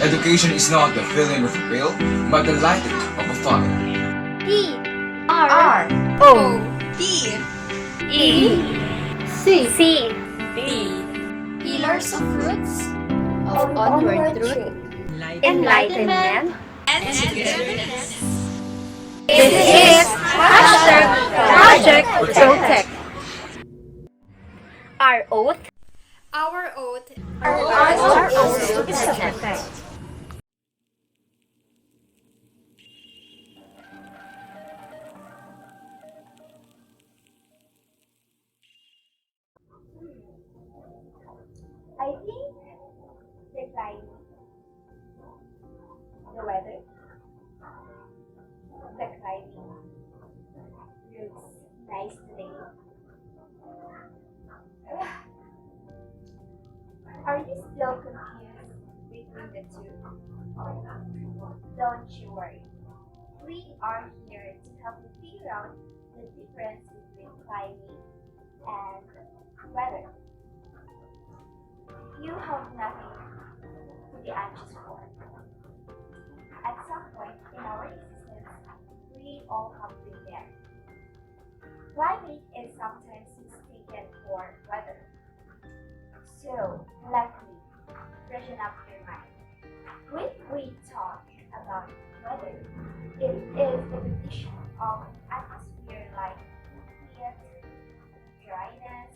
Education is not the filling of a pail, but the lighting of a fire. P R O P E C D Pillars of Roots of onward truth, Enlightenment. and togetherness. This is Project Protect. Our oath Our oath Our oath is to protect. I think the climate, the weather, the climate looks nice today. Are you still confused between the two? Don't you worry. We are here to help you figure out the difference between climate and weather. You have nothing to be anxious for. At some point in our existence, we all have been there. Climate is sometimes mistaken for weather. So, let me freshen up your mind. When we talk about weather, it is the condition of atmosphere like heat, dryness,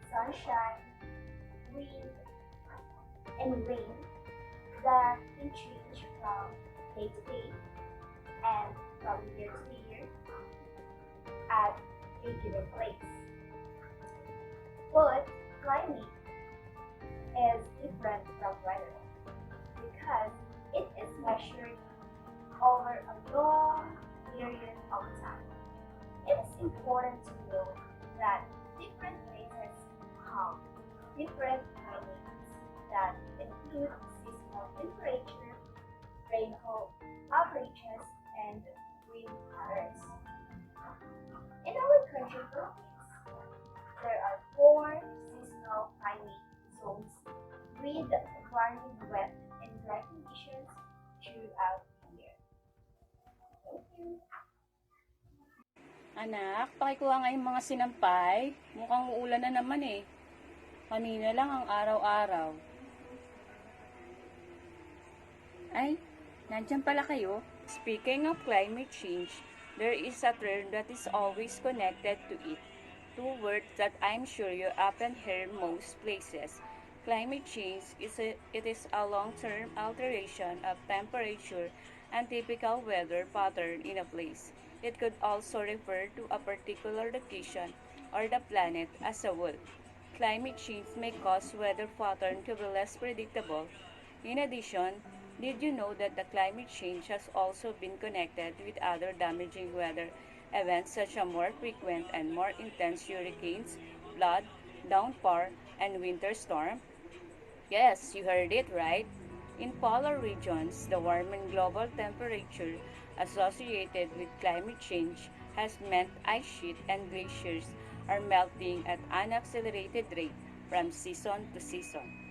sunshine, wind, and rain that can change from day to day and from year to year at a given place. But climate is different from weather because it is measured over a long period of time. It is important to know that different places have different climates that include seasonal temperature, rainfall averages, and wind patterns. In our country, Philippines, there are 4 seasonal climate zones with varying wet and dry conditions throughout the year. Thank you. Anak, pakikuha nga yung mga sinampay. Mukhang uulan na naman eh. Kanina lang ang araw-araw. Ay, nandyan pala kayo. Speaking of climate change, there is a term that is always connected to it. 2 words that I'm sure you often hear most places. Climate change is a long-term alteration of temperature and typical weather pattern in a place. It could also refer to a particular location or the planet as a whole. Climate change may cause weather pattern to be less predictable. In addition, did you know that the climate change has also been connected with other damaging weather events such as more frequent and more intense hurricanes, flood, downpour, and winter storm? Yes, you heard it right. In polar regions, the warming global temperature associated with climate change has meant ice sheet and glaciers are melting at an accelerated rate from season to season.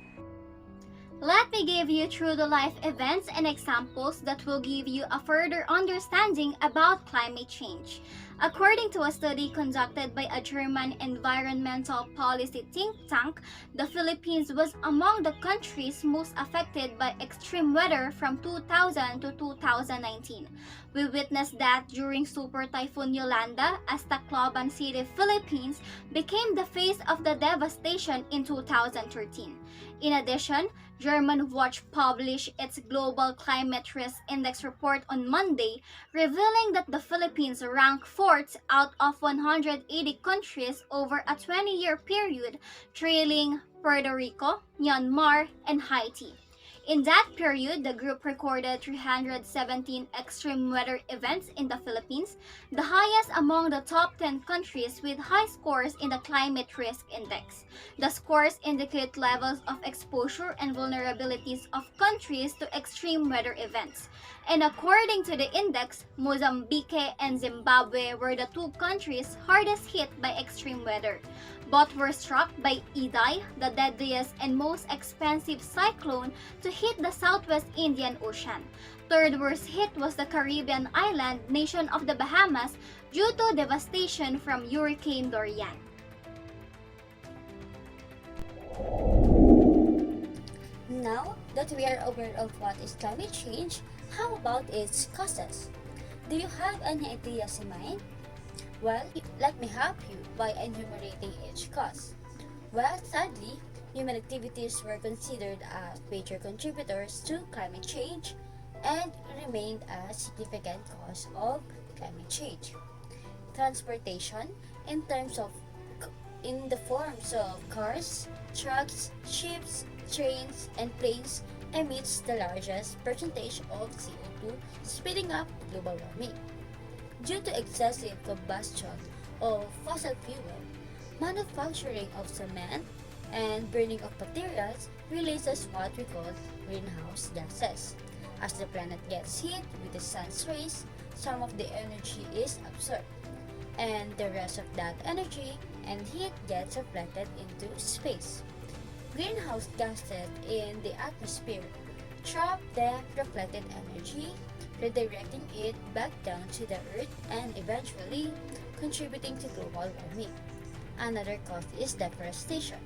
Let me give you true-to-life events and examples that will give you a further understanding about climate change. According to a study conducted by a German environmental policy think tank, the Philippines was among the countries most affected by extreme weather from 2000 to 2019. We witnessed that during Super Typhoon Yolanda as Tacloban City, Philippines became the face of the devastation in 2013. In addition, German Watch published its Global Climate Risk Index report on Monday, revealing that the Philippines ranked 4th out of 180 countries over a 20-year period, trailing Puerto Rico, Myanmar, and Haiti. In that period, the group recorded 317 extreme weather events in the Philippines, the highest among the top 10 countries with high scores in the Climate Risk Index. The scores indicate levels of exposure and vulnerabilities of countries to extreme weather events. And according to the index, Mozambique and Zimbabwe were the 2 countries hardest hit by extreme weather. Both were struck by Idai, the deadliest and most expensive cyclone to hit the southwest Indian Ocean. Third worst hit was the Caribbean island nation of the Bahamas due to devastation from Hurricane Dorian. Now that we are aware of what is climate change, how about its causes? Do you have any ideas in mind? Well, let me help you by enumerating each cause. Well, sadly, human activities were considered as major contributors to climate change and remained a significant cause of climate change. Transportation, in terms of in the forms of cars, trucks, ships, trains, and planes, emits the largest percentage of CO2, speeding up global warming. Due to excessive combustion of fossil fuel, manufacturing of cement and burning of materials releases what we call greenhouse gases. As the planet gets heat with the sun's rays, some of the energy is absorbed, and the rest of that energy and heat gets reflected into space. Greenhouse gases in the atmosphere trap the reflected energy, redirecting it back down to the earth and eventually contributing to global warming. Another cause is deforestation.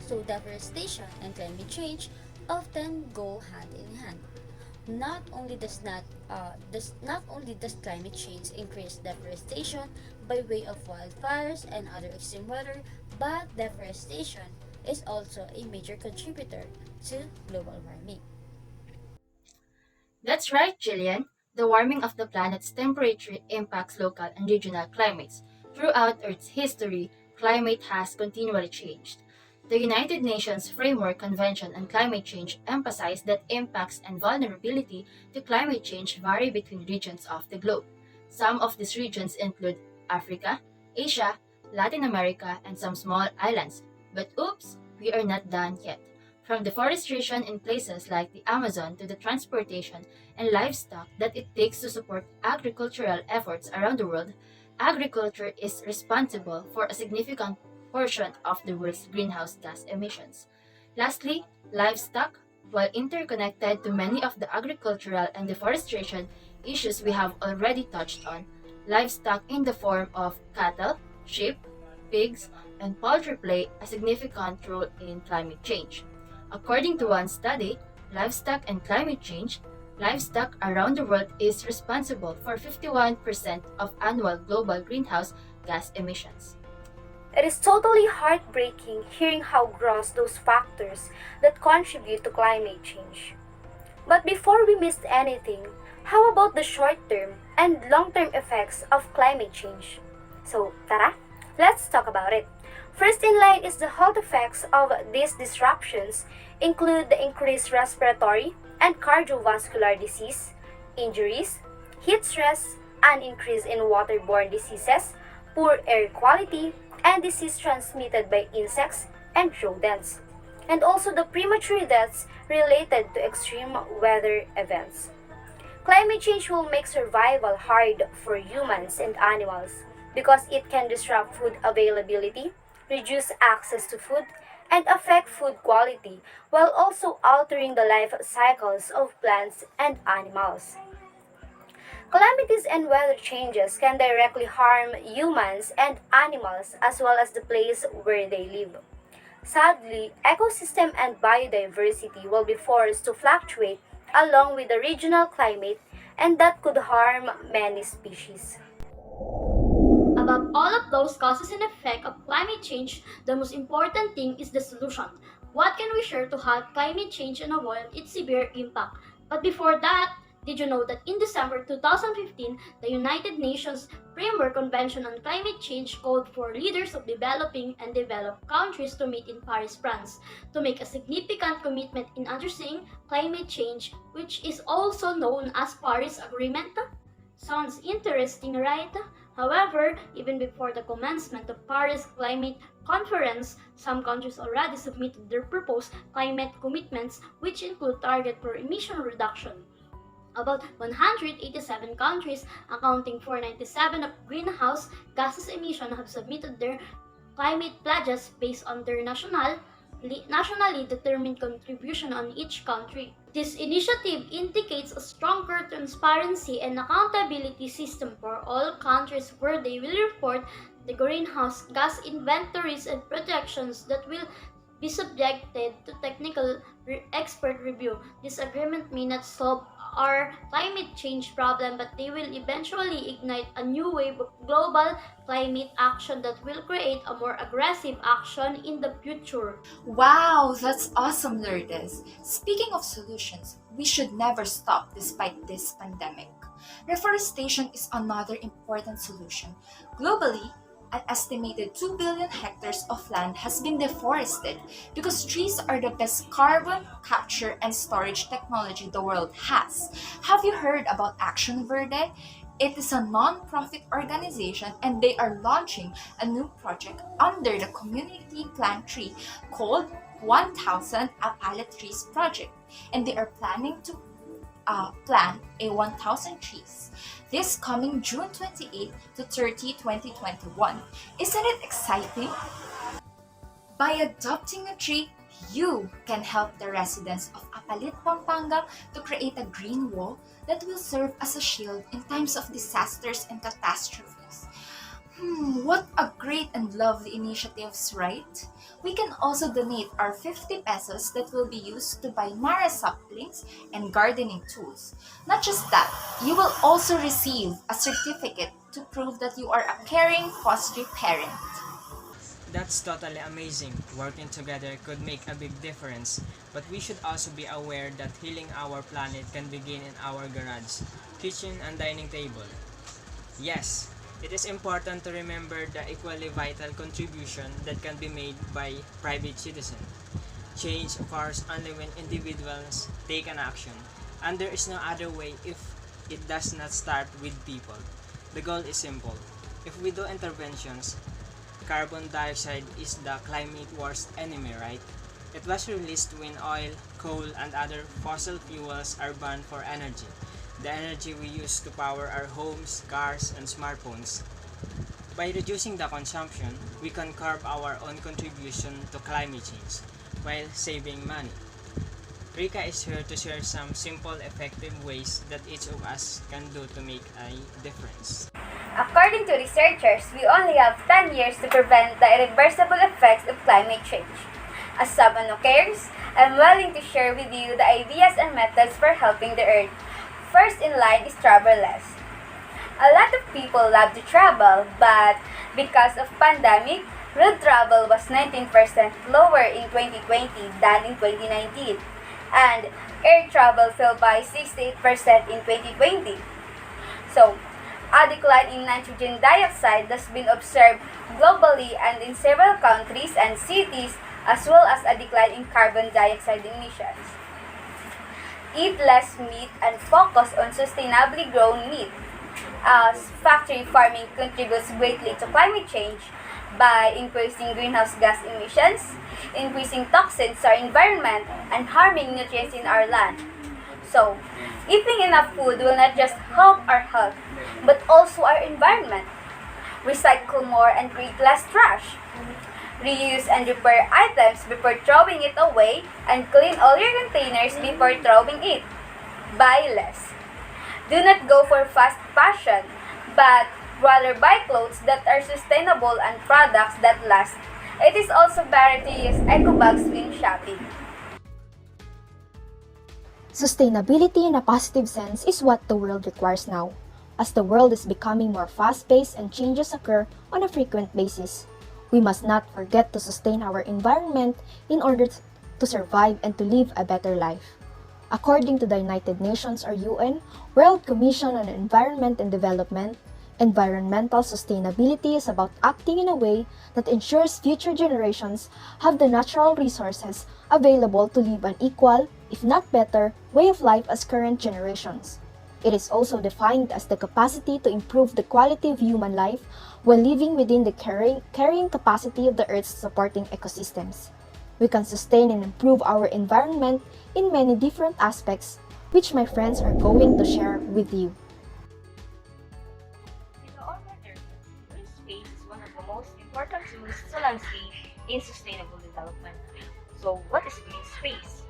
So deforestation and climate change often go hand in hand. Not only does climate change increase deforestation by way of wildfires and other extreme weather, but deforestation is also a major contributor to global warming. That's right, Jillian. The warming of the planet's temperature impacts local and regional climates. Throughout Earth's history, climate has continually changed. The United Nations Framework Convention on Climate Change emphasized that impacts and vulnerability to climate change vary between regions of the globe. Some of these regions include Africa, Asia, Latin America, and some small islands. But oops, we are not done yet. From deforestation in places like the Amazon to the transportation and livestock that it takes to support agricultural efforts around the world, agriculture is responsible for a significant portion of the world's greenhouse gas emissions. Lastly, livestock, while interconnected to many of the agricultural and deforestation issues we have already touched on, livestock in the form of cattle, sheep, pigs, and poultry play a significant role in climate change. According to one study, livestock and climate change, livestock around the world is responsible for 51% of annual global greenhouse gas emissions. It is totally heartbreaking hearing how gross those factors that contribute to climate change. But before we miss anything, how about the short-term and long-term effects of climate change? So, tara, let's talk about it. First in line is the health effects of these disruptions include the increased respiratory and cardiovascular disease, injuries, heat stress, an increase in waterborne diseases, poor air quality, and disease transmitted by insects and rodents, and also the premature deaths related to extreme weather events. Climate change will make survival hard for humans and animals because it can disrupt food availability, reduce access to food, and affect food quality while also altering the life cycles of plants and animals. Calamities and weather changes can directly harm humans and animals as well as the place where they live. Sadly, ecosystem and biodiversity will be forced to fluctuate along with the regional climate, and that could harm many species. Above all of those causes and effect of climate change, the most important thing is the solution. What can we share to help climate change and avoid its severe impact? But before that, did you know that in December 2015, the United Nations Framework Convention on Climate Change called for leaders of developing and developed countries to meet in Paris, France, to make a significant commitment in addressing climate change, which is also known as Paris Agreement? Sounds interesting, right? However, even before the commencement of Paris Climate Conference, some countries already submitted their proposed climate commitments, which include target for emission reduction. About 187 countries, accounting for 97 of greenhouse gases emission, have submitted their climate pledges based on their nationally determined contribution on each country. This initiative indicates a stronger transparency and accountability system for all countries where they will report the greenhouse gas inventories and projections that will be subjected to technical expert review. This agreement may not solve our climate change problem, but they will eventually ignite a new wave of global climate action that will create a more aggressive action in the future. Wow, that's awesome, Lourdes. Speaking of solutions, we should never stop despite this pandemic. Reforestation is another important solution. Globally, an estimated 2 billion hectares of land has been deforested because trees are the best carbon capture and storage technology the world has. Have you heard about Action Verde? It is a non-profit organization and they are launching a new project under the community plant tree called 1000 A Pallet Trees Project, and they are planning to plant a 1,000 trees this coming June 28 to 30, 2021. Isn't it exciting? By adopting a tree, you can help the residents of Apalit, Pampanga to create a green wall that will serve as a shield in times of disasters and catastrophes. What a great and lovely initiatives, right? We can also donate our 50 pesos that will be used to buy Mara saplings and gardening tools. Not just that, you will also receive a certificate to prove that you are a caring foster parent. That's totally amazing. Working together could make a big difference, but we should also be aware that healing our planet can begin in our garage, kitchen, and dining table. Yes, it is important to remember the equally vital contribution that can be made by private citizens. Change occurs only when individuals take an action, and there is no other way if it does not start with people. The goal is simple. If we do interventions, carbon dioxide is the climate worst enemy, right? It was released when oil, coal, and other fossil fuels are banned for energy. The energy we use to power our homes, cars, and smartphones. By reducing the consumption, we can curb our own contribution to climate change while saving money. Rika is here to share some simple, effective ways that each of us can do to make a difference. According to researchers, we only have 10 years to prevent the irreversible effects of climate change. As someone who cares, I'm willing to share with you the ideas and methods for helping the Earth. First in line is travel less. A lot of people love to travel, but because of pandemic, road travel was 19% lower in 2020 than in 2019, and air travel fell by 68% in 2020. So, a decline in nitrogen dioxide has been observed globally and in several countries and cities, as well as a decline in carbon dioxide emissions. Eat less meat and focus on sustainably grown meat, as factory farming contributes greatly to climate change by increasing greenhouse gas emissions, increasing toxins to our environment, and harming nutrients in our land. So, eating enough food will not just help our health, but also our environment. Recycle more and create less trash. Reuse and repair items before throwing it away, and clean all your containers before throwing it. Buy less. Do not go for fast fashion, but rather buy clothes that are sustainable and products that last. It is also better to use eco bags when shopping. Sustainability in a positive sense is what the world requires now, as the world is becoming more fast-paced and changes occur on a frequent basis. We must not forget to sustain our environment in order to survive and to live a better life. According to the United Nations or UN World Commission on Environment and Development, environmental sustainability is about acting in a way that ensures future generations have the natural resources available to live an equal, if not better, way of life as current generations. It is also defined as the capacity to improve the quality of human life while living within the carrying capacity of the Earth's supporting ecosystems. We can sustain and improve our environment in many different aspects, which my friends are going to share with you. In the urban area, green space is one of the most important tools to landscape in sustainable development. So, what is green space?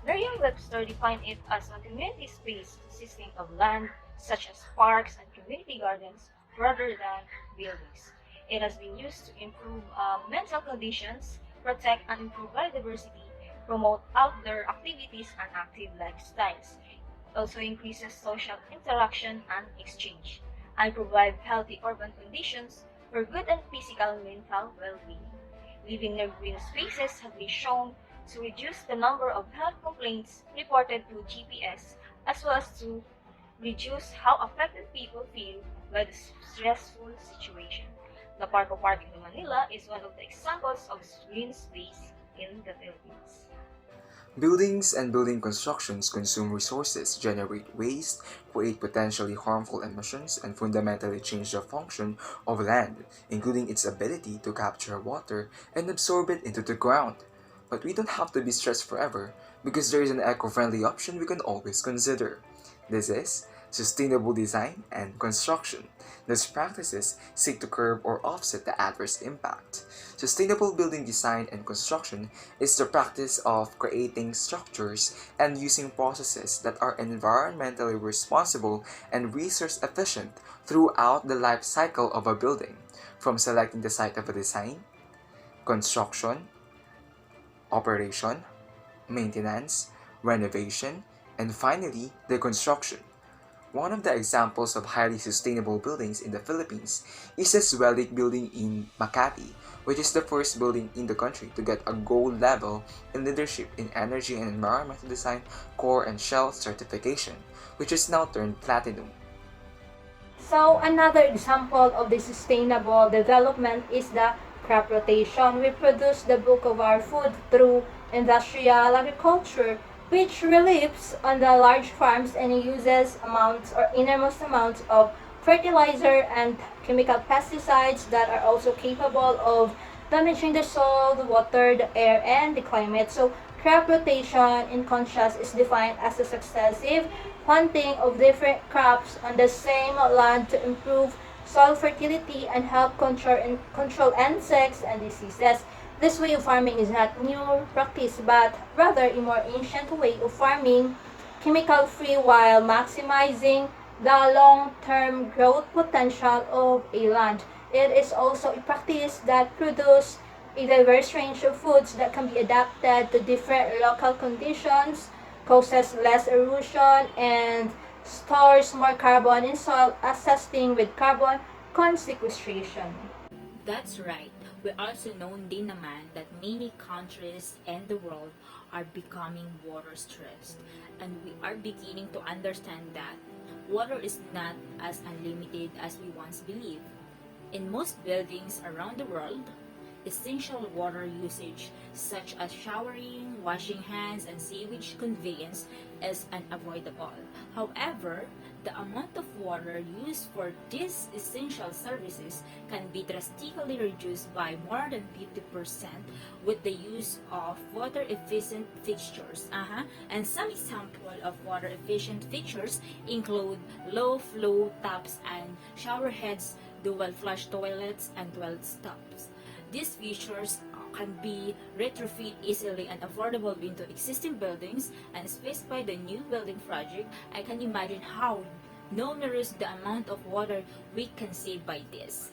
Merriam-Webster defined it as a community space consisting of land, such as parks and community gardens, rather than buildings. It has been used to improve mental conditions, protect and improve biodiversity, promote outdoor activities and active lifestyles. It also increases social interaction and exchange, and provide healthy urban conditions for good and physical and mental well-being. Living near green spaces have been shown to reduce the number of health complaints reported to GPS, as well as to reduce how affected people feel by the stressful situation. The Parco Park in Manila is one of the examples of green space in the Philippines. Buildings and building constructions consume resources, generate waste, create potentially harmful emissions, and fundamentally change the function of land, including its ability to capture water and absorb it into the ground. But we don't have to be stressed forever, because there is an eco-friendly option we can always consider. This is sustainable design and construction. These practices seek to curb or offset the adverse impact. Sustainable building design and construction is the practice of creating structures and using processes that are environmentally responsible and resource efficient throughout the life cycle of a building, from selecting the site of a design, construction, operation, maintenance, renovation, and finally, the construction. One of the examples of highly sustainable buildings in the Philippines is the Swellic building in Makati, which is the first building in the country to get a gold level in leadership in energy and environmental design core and shell certification, which is now turned platinum. So another example of the sustainable development is the crop rotation. We produce the bulk of our food through industrial agriculture, which relies on the large farms and uses amounts or enormous amounts of fertilizer and chemical pesticides that are also capable of damaging the soil, the water, the air, and the climate. So crop rotation, in contrast, is defined as a successive planting of different crops on the same land to improve soil fertility and help control insects and diseases. This way of farming is not new practice, but rather a more ancient way of farming, chemical-free, while maximizing the long-term growth potential of a land. It is also a practice that produces a diverse range of foods that can be adapted to different local conditions, causes less erosion, and stores more carbon in soil, assisting with carbon sequestration. That's right. We also know din naman that many countries in the world are becoming water stressed, and we are beginning to understand that water is not as unlimited as we once believed. In most buildings around the world, essential water usage such as showering, washing hands, and sewage conveyance is unavoidable. However, the amount of water used for these essential services can be drastically reduced by more than 50% with the use of water-efficient fixtures. And some examples of water-efficient fixtures include low-flow taps and shower heads, dual flush toilets, and 12 stops. These features can be retrofit easily and affordable into existing buildings and spaced by the new building project. I can imagine how numerous the amount of water we can save by this.